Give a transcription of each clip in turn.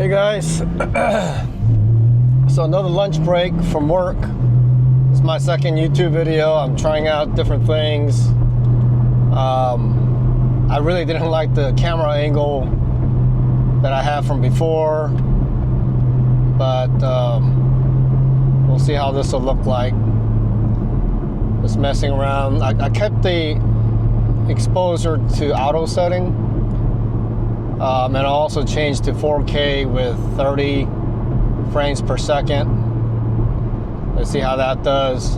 Hey guys, so another lunch break from work. It's my second YouTube video. I'm trying out different things. I really didn't like the camera angle that I had from before, but we'll see how this will look like. Just messing around. I kept the exposure to auto setting, and I also changed to 4K with 30 frames per second. Let's see how that does.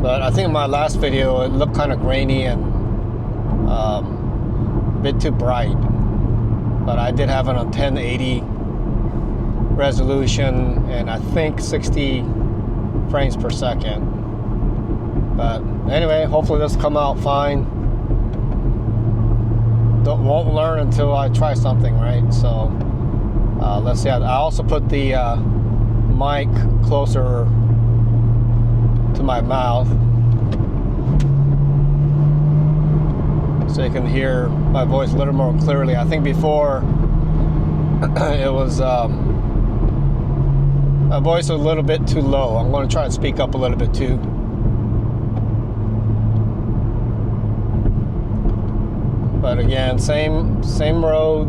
But I think in my last video it looked kind of grainy and a bit too bright. But I did have it on 1080 resolution and I think 60 frames per second. But anyway, hopefully this will come out fine. Won't learn until I try something, right? So let's see. I also put the mic closer to my mouth so you can hear my voice a little more clearly. I think before it was my voice was a little bit too low. I'm going to try to speak up a little bit too. But again, same road.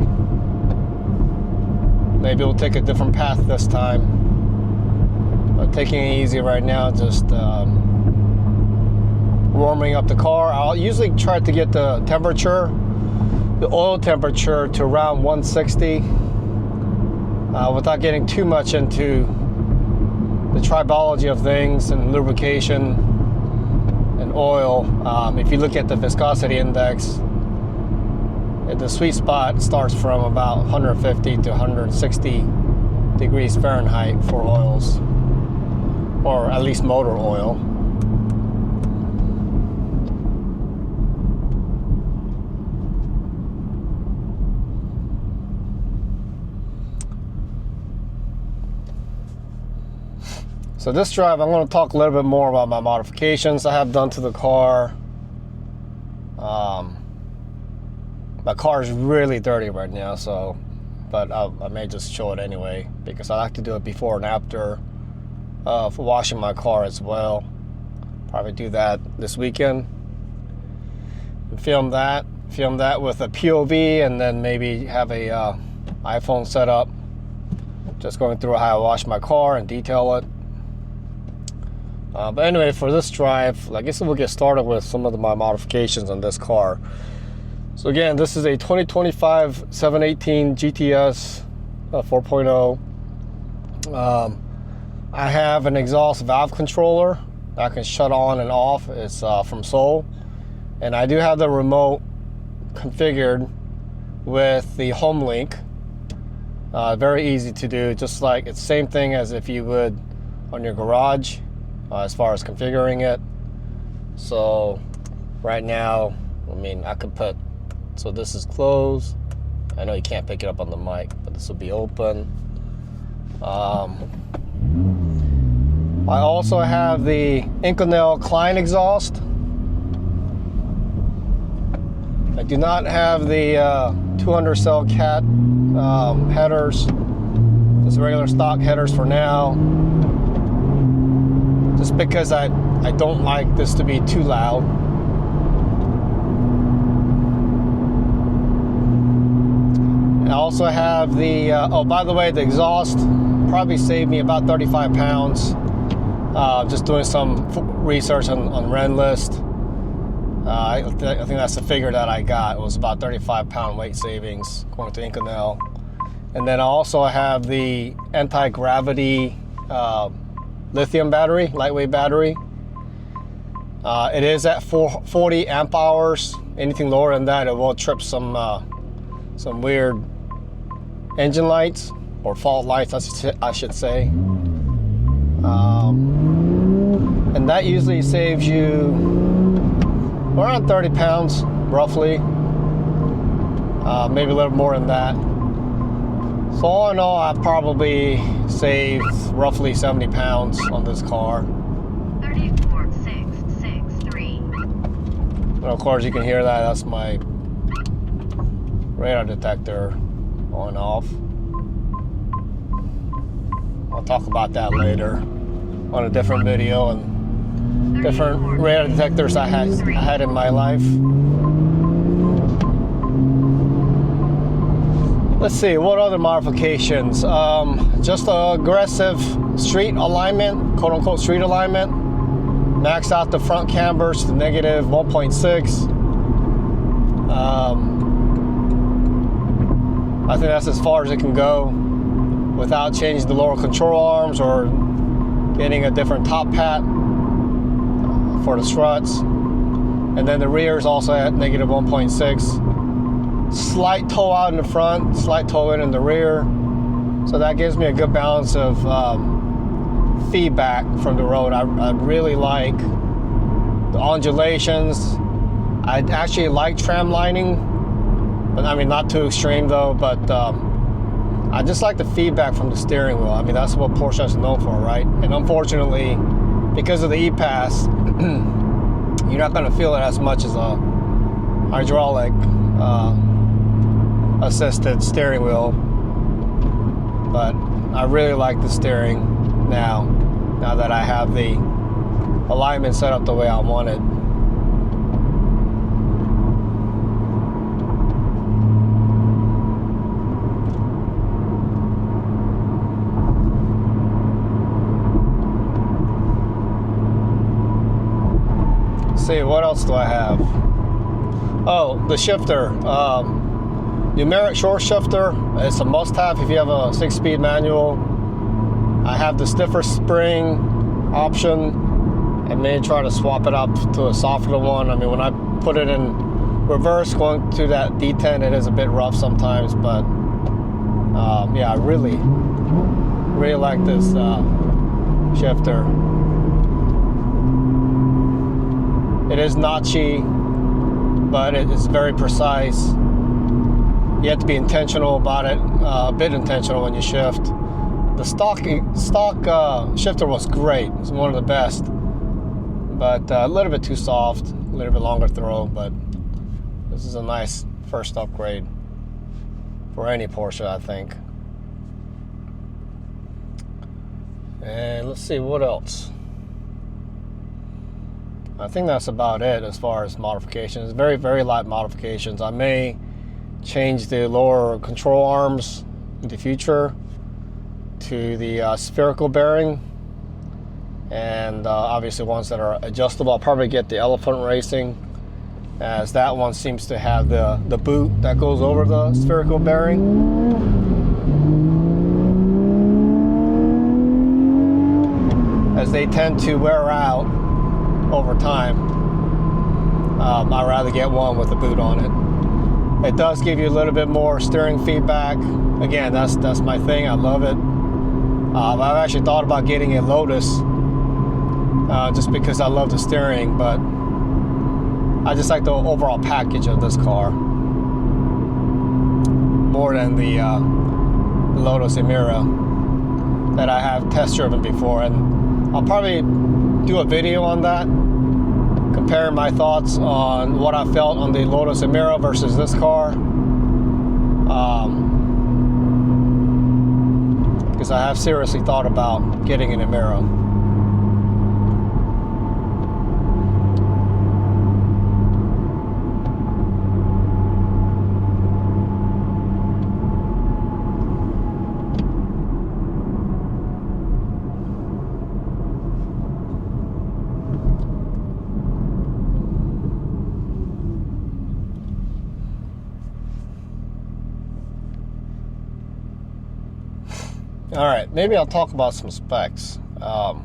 Maybe we'll take a different path this time. But taking it easy right now, just warming up the car. I'll usually try to get the temperature, the oil temperature, to around 160 without getting too much into the tribology of things and lubrication and oil. If you look at the viscosity index, the sweet spot starts from about 150 to 160 degrees Fahrenheit for oils, or at least motor oil. So this drive, I'm going to talk a little bit more about my modifications I have done to the car. My car is really dirty right now, but I may just show it anyway because I like to do it before and after for washing my car as well. Probably do that this weekend. Film that with a POV, and then maybe have a iPhone set up, just going through how I wash my car and detail it. But anyway, for this drive, I guess we'll get started with some of my modifications on this car. So again, this is a 2025 718 GTS 4.0. I have an exhaust valve controller that I can shut on and off. It's from Seoul. And I do have the remote configured with the home link. Very easy to do, just like it's the same thing as if you would on your garage as far as configuring it. So right now, I mean, I could put, so this is closed. I know you can't pick it up on the mic, but this will be open. I also have the Inconel Kline exhaust. I do not have the 200 cell cat headers. Just regular stock headers for now. Just because I don't like this to be too loud. I also have the, oh, by the way, the exhaust probably saved me about 35 pounds. Just doing some research on Renlist. I think that's the figure that I got. It was about 35-pound weight savings according to Inconel. And then I also have the Antigravity lithium battery, lightweight battery. It is at 40 amp hours. Anything lower than that, it will trip some weird engine lights, or fault lights, I should say. And that usually saves you around 30 pounds, roughly. Maybe a little more than that. So all in all, I probably saved roughly 70 pounds on this car. 34663. And of course, you can hear that. That's my radar detector on and off. I'll talk about that later on a different video and different radar detectors I had in my life. Let's see, what other modifications? Just aggressive street alignment, quote unquote street alignment. Maxed out the front cambers to negative 1.6. I think that's as far as it can go without changing the lower control arms or getting a different top hat for the struts. And then the rear is also at negative 1.6. Slight toe out in the front, slight toe in the rear. So that gives me a good balance of feedback from the road. I really like the undulations. I actually like tram lining, but I mean, not too extreme though, but I just like the feedback from the steering wheel. I mean, that's what Porsche is known for, right? And unfortunately, because of the E-Pass, you're not gonna feel it as much as a hydraulic assisted steering wheel. But I really like the steering now that I have the alignment set up the way I want it. Let's see, what else do I have? Oh, the shifter. Numeric short shifter. It's a must-have if you have a 6-speed manual. I have the stiffer spring option and may try to swap it out to a softer one. I mean, when I put it in reverse going to that D10, it is a bit rough sometimes, but yeah, I really like this shifter. It is notchy, but it is very precise. You have to be intentional about it, a bit intentional when you shift. The stock shifter was great. It's one of the best, but a little bit too soft, a little bit longer throw, but this is a nice first upgrade for any Porsche, I think. And let's see, what else? I think that's about it as far as modifications. Very, very light modifications. I may change the lower control arms in the future to the spherical bearing, and obviously ones that are adjustable. I'll probably get the Elephant Racing, as that one seems to have the boot that goes over the spherical bearing. As they tend to wear out over time, I'd rather get one with a boot on it. It does give you a little bit more steering feedback. Again, that's my thing. I love it. I've actually thought about getting a Lotus just because I love the steering, but I just like the overall package of this car more than the Lotus Emira that I have test driven before. And I'll probably do a video on that, comparing my thoughts on what I felt on the Lotus Emira versus this car. Because I have seriously thought about getting an Emira. All right, maybe I'll talk about some specs. So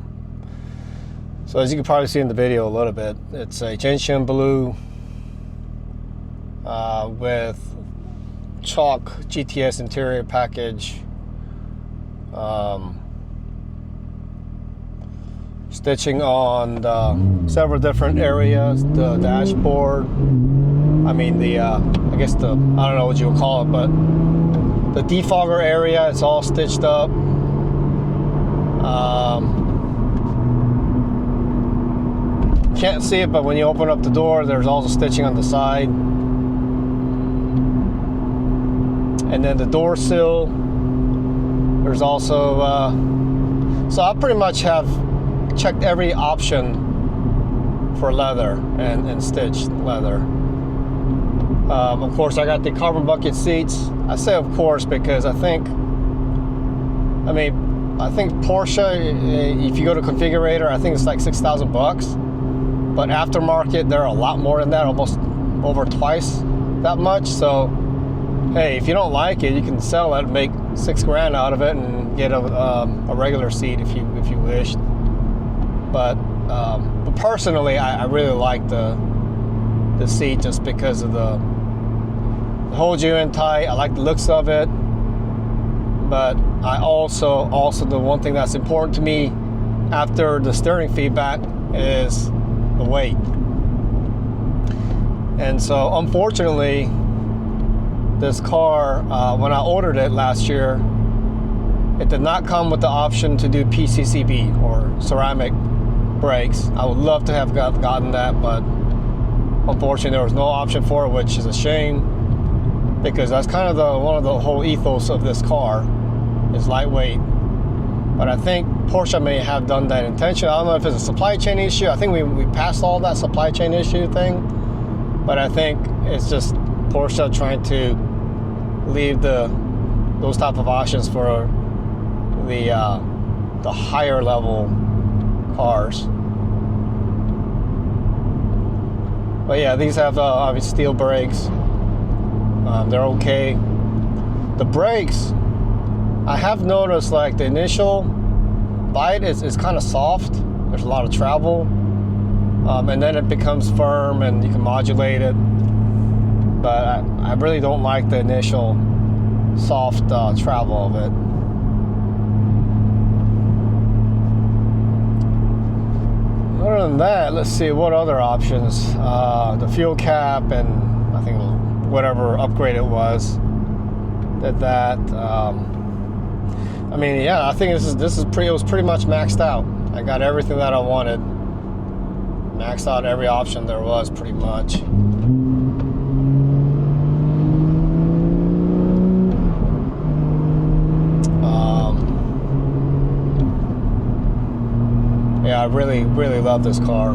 as you can probably see in the video a little bit, it's a Gentian Blue with chalk GTS interior package, stitching on several different areas, the dashboard. I mean I guess I don't know what you would call it, but the defogger area, it's all stitched up. Can't see it, but when you open up the door, there's also stitching on the side. And then the door sill, there's also So I pretty much have checked every option for leather and stitched leather. Of course, I got the carbon bucket seats. I say of course because I think Porsche, if you go to configurator, I think it's like $6,000. But aftermarket, they're a lot more than that, almost over twice that much. So, hey, if you don't like it, you can sell it, make $6,000 out of it, and get a regular seat if you wished. But personally, I really like the seat just because of it holds you in tight. I like the looks of it. But I also the one thing that's important to me after the steering feedback is the weight. And so unfortunately, this car, when I ordered it last year, it did not come with the option to do PCCB or ceramic brakes. I would love to have gotten that, but unfortunately there was no option for it, which is a shame, because that's kind of one of the whole ethos of this car is lightweight. But I think Porsche may have done that intentionally. I don't know if it's a supply chain issue. I think we passed all that supply chain issue thing, but I think it's just Porsche trying to leave those type of options for the higher level cars. But yeah, these have obviously steel brakes. They're okay. The brakes, I have noticed like the initial bite is kind of soft. There's a lot of travel, and then it becomes firm and you can modulate it. But I really don't like the initial soft travel of it. Other than that, let's see what other options. The fuel cap and I think whatever upgrade it was did that. I mean, yeah, I think it was pretty much maxed out. I got everything that I wanted. Maxed out every option there was pretty much. Yeah, I really, really love this car.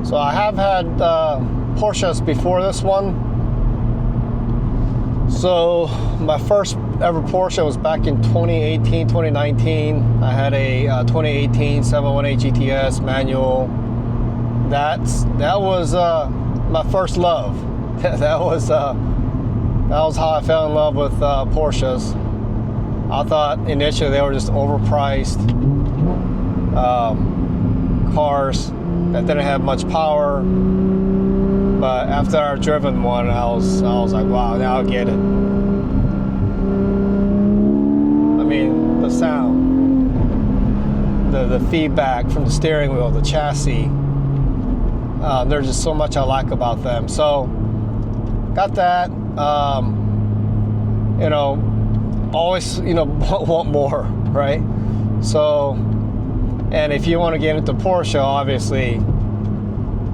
So I have had Porsches before this one. So my first ever Porsche was back in 2018, 2019. I had a 2018 718 GTS manual. That was my first love. that was how I fell in love with Porsches. I thought initially they were just overpriced cars that didn't have much power, but after I've driven one, I was like, wow, now I get it. I mean, the sound, the feedback from the steering wheel, the chassis, there's just so much I like about them. So got that. You know, always, you know, want more, right? So, and if you want to get into Porsche, obviously,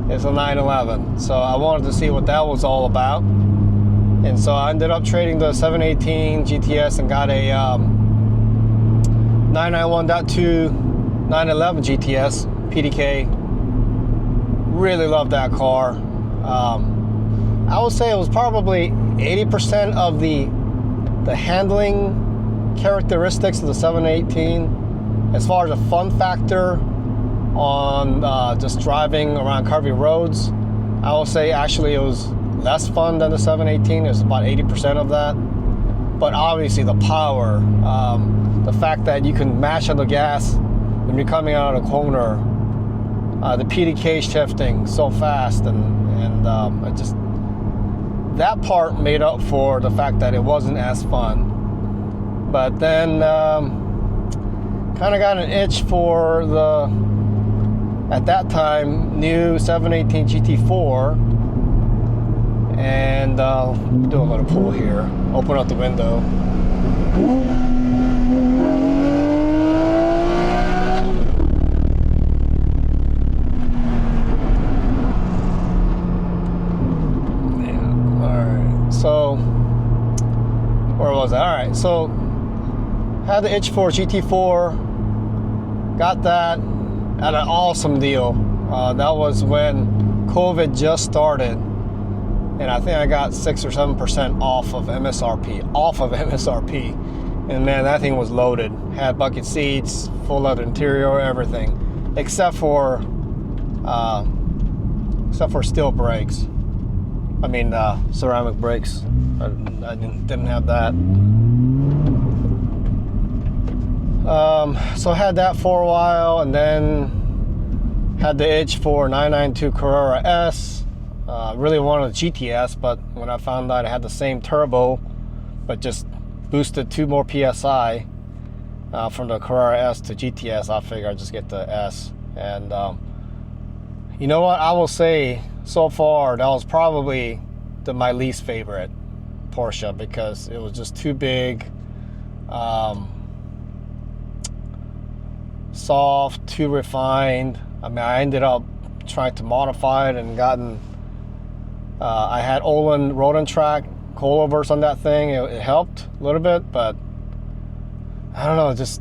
it's a 911. So I wanted to see what that was all about. And so I ended up trading the 718 GTS and got a 991.2 911 GTS PDK. Really love that car. I would say it was probably 80% of the handling characteristics of the 718. As far as a fun factor on just driving around curvy roads, I will say actually it was less fun than the 718. It was about 80% of that. But obviously the power, the fact that you can mash on the gas when you're coming out of a corner, the PDK shifting so fast, and it just, that part made up for the fact that it wasn't as fun. But then kind of got an itch for the, at that time, new 718 GT4, and do a little pull here. Open up the window. So, where was I? All right, so had the itch for GT4, got that at an awesome deal. That was when COVID just started, and I think I got 6 or 7% off of MSRP. And man, that thing was loaded. Had bucket seats, full leather interior, everything, except for steel brakes. I mean, ceramic brakes. I didn't have that. So I had that for a while, and then had the itch for 992 Carrera S. Really wanted a GTS, but when I found out it had the same turbo, but just boosted 2 more PSI from the Carrera S to GTS, I figured I'd just get the S. And you know what? I will say, so far, that was probably my least favorite Porsche, because it was just too big, soft, too refined. I mean, I ended up trying to modify it and gotten, I had Olin Road Track coilovers on that thing. It helped a little bit, but I don't know, it just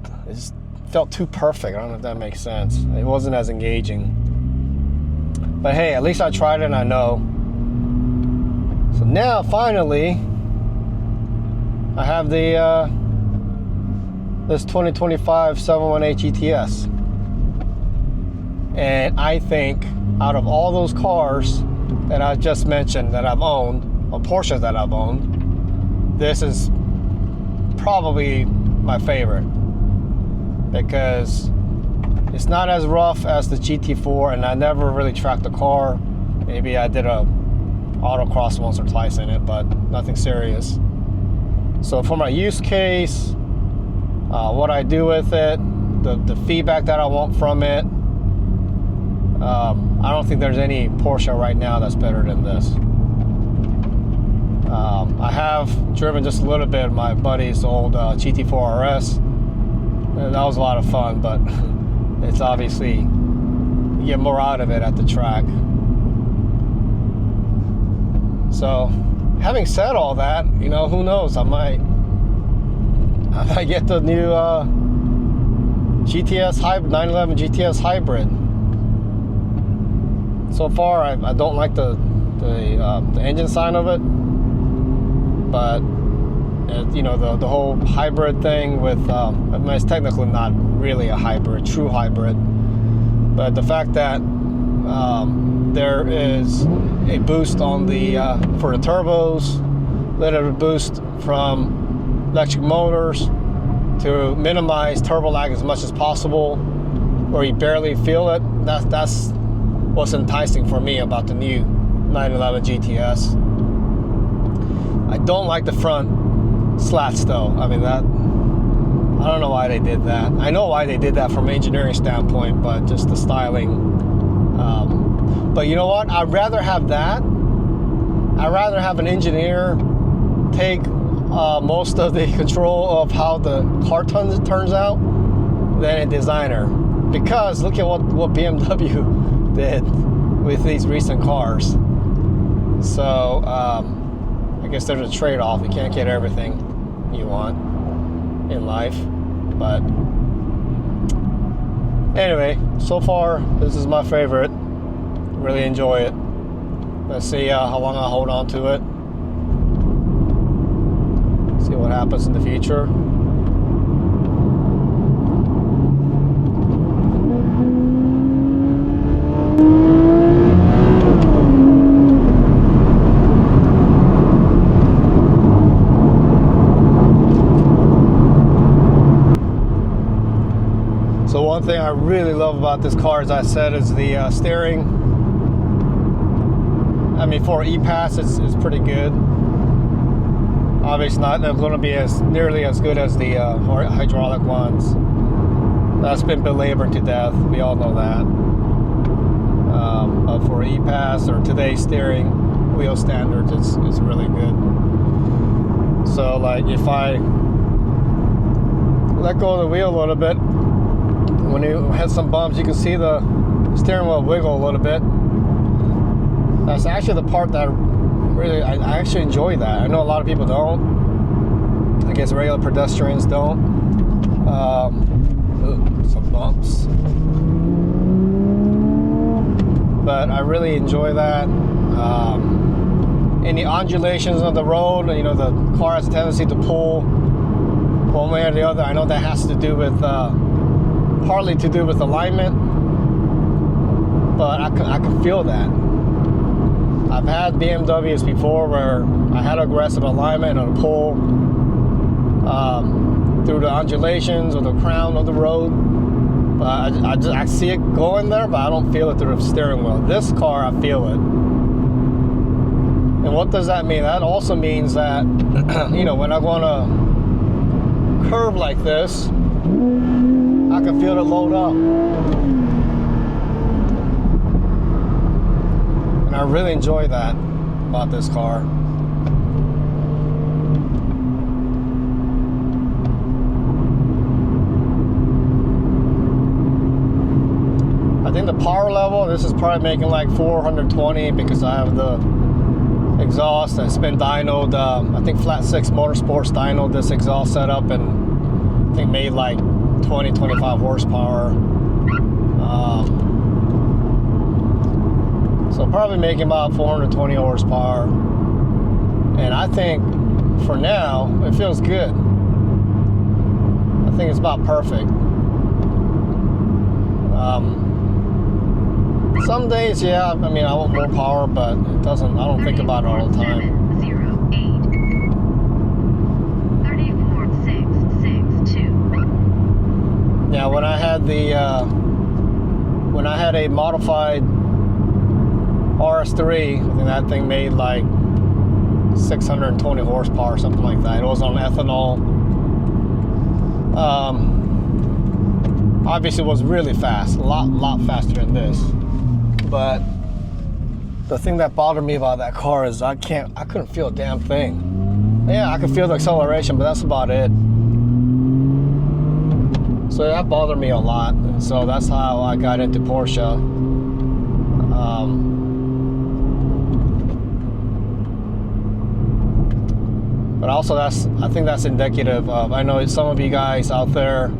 felt too perfect. I don't know if that makes sense. It wasn't as engaging. But hey, at least I tried it and I know. So now, finally, I have the this 2025 718 GTS. And I think out of all those cars that I just mentioned that I've owned, or Porsches that I've owned, this is probably my favorite, because it's not as rough as the GT4, and I never really tracked the car. Maybe I did a autocross once or twice in it, but nothing serious. So for my use case, what I do with it, the feedback that I want from it, I don't think there's any Porsche right now that's better than this. I have driven just a little bit of my buddy's old GT4 RS. That was a lot of fun, but it's obviously, you get more out of it at the track. So, having said all that, you know, who knows? I might get the new GTS hybrid, 911 GTS hybrid. So far, I don't like the engine side of it, but you know, the whole hybrid thing with, I mean, it's technically not really a hybrid, true hybrid, but the fact that there is a boost on the for the turbos, little boost from electric motors to minimize turbo lag as much as possible, where you barely feel it. That's what's enticing for me about the new 911 GTS. I don't like the front slats though. I mean, that, I don't know why they did that. I know why they did that from an engineering standpoint, but just the styling. But you know what? I'd rather have that. I'd rather have an engineer take most of the control of how the car turns out than a designer. Because look at what BMW did with these recent cars. So I guess there's a trade-off. You can't get everything you want in life. But anyway, so far this is my favorite. Really enjoy it. Let's see how long I hold on to it. See what happens in the future. So One thing I really love about this car, as I said, is the steering. I mean, for E-Pass, it's pretty good. Obviously not going to be nearly as good as the hydraulic ones. That's been belabored to death. We all know that. But for E-Pass or today's steering wheel standards, it's really good. So like if I let go of the wheel a little bit, when you hit some bumps, you can see the steering wheel wiggle a little bit. That's actually the part that I actually enjoy that. I know a lot of people don't. I guess regular pedestrians don't. Some bumps. But I really enjoy that. Any undulations on the road, you know, the car has a tendency to pull one way or the other. I know that has to do with, partly to do with alignment, but I can feel that. I've had BMWs before where I had aggressive alignment and a pull through the undulations or the crown of the road. But I see it going there, but I don't feel it through the steering wheel. This car, I feel it. And what does that mean? That also means that, you know, when I go on a curve like this, I can feel it load up. And I really enjoy that about this car. I think the power level, this is probably making like 420 because I have the exhaust. It's been dynoed, I think Flat 6 Motorsports dynoed this exhaust setup and I think made like 20-25 horsepower. So probably making about 420 horsepower. And I think for now, it feels good. I think it's about perfect. Some days, yeah, I mean, I want more power, but it doesn't, I don't think about it all the time. 34,662. Now, when I had a modified RS3, I think that thing made like 620 horsepower, something like that. It was on ethanol. Obviously, it was really fast, a lot faster than this. But the thing that bothered me about that car is I couldn't feel a damn thing. Yeah, I could feel the acceleration, but that's about it. So that bothered me a lot, and so that's how I got into Porsche. But also I think that's indicative of, I know some of you guys out there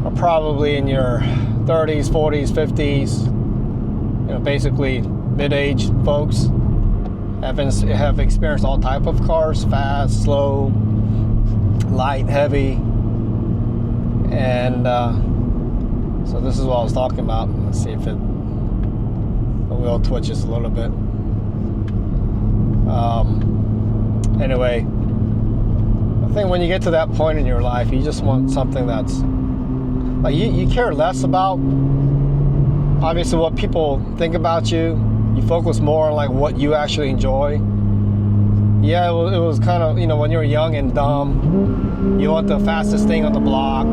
are probably in your 30s, 40s, 50s, you know, basically mid-aged folks, have experienced all type of cars, fast, slow, light, heavy, and so this is what I was talking about. Let's see if the wheel twitches a little bit. Anyway, I think when you get to that point in your life, you just want something that's like you care less about obviously what people think about you. You focus more on like what you actually enjoy. Yeah, it was kind of, you know, when you're young and dumb, you want the fastest thing on the block.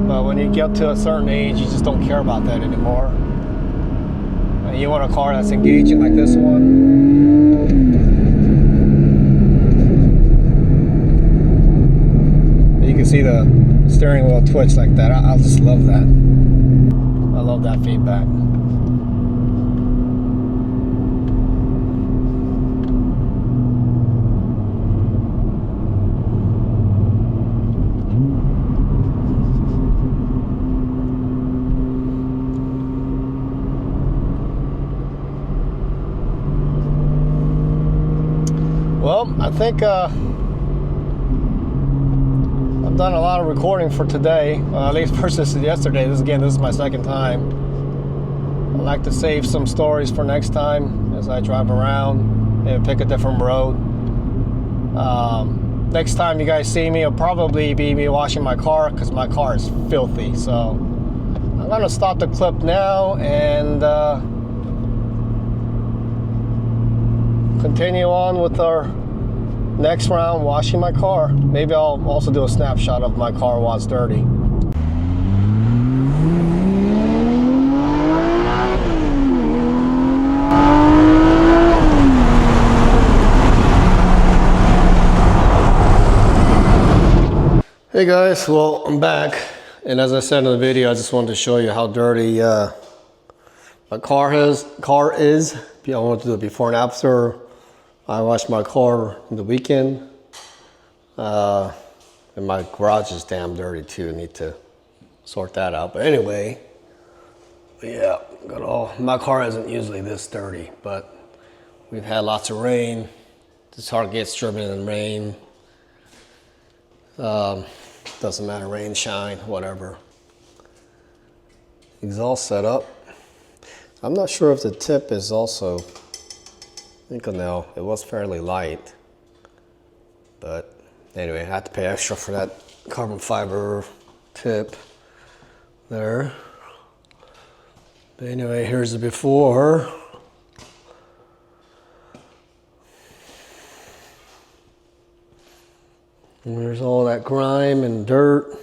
But when you get to a certain age, you just don't care about that anymore. And you want a car that's engaging like this one. You can see the steering wheel twitch like that. I just love that. I love that feedback. Well, I think I've done a lot of recording for today, at least versus yesterday. This is my second time. I like to save some stories for next time as I drive around and pick a different road. next time you guys see me, it'll probably be me washing my car because my car is filthy. So I'm gonna stop the clip now and continue on with our next round, washing my car. Maybe I'll also do a snapshot of my car while it's dirty. Hey guys, well, I'm back, and as I said in the video, I just wanted to show you how dirty my car is. I wanted to do it before and after I washed my car in the weekend. And my garage is damn dirty too. I need to sort that out. But anyway, yeah, my car isn't usually this dirty, but we've had lots of rain. This car gets driven in rain. Doesn't matter, rain, shine, whatever. Exhaust setup. I'm not sure if the tip is also Inconel. It was fairly light, but anyway, I had to pay extra for that carbon fiber tip there. But anyway, here's the before. And there's all that grime and dirt.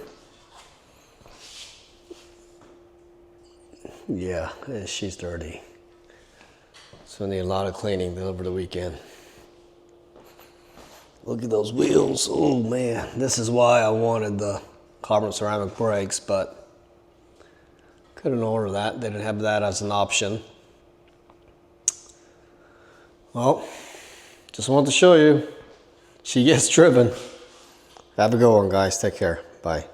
Yeah, she's dirty. So I need a lot of cleaning over the weekend. Look at those wheels. Oh man, this is why I wanted the carbon ceramic brakes, but couldn't order that. They didn't have that as an option. Well, just wanted to show you. She gets driven. Have a good one, guys. Take care. Bye.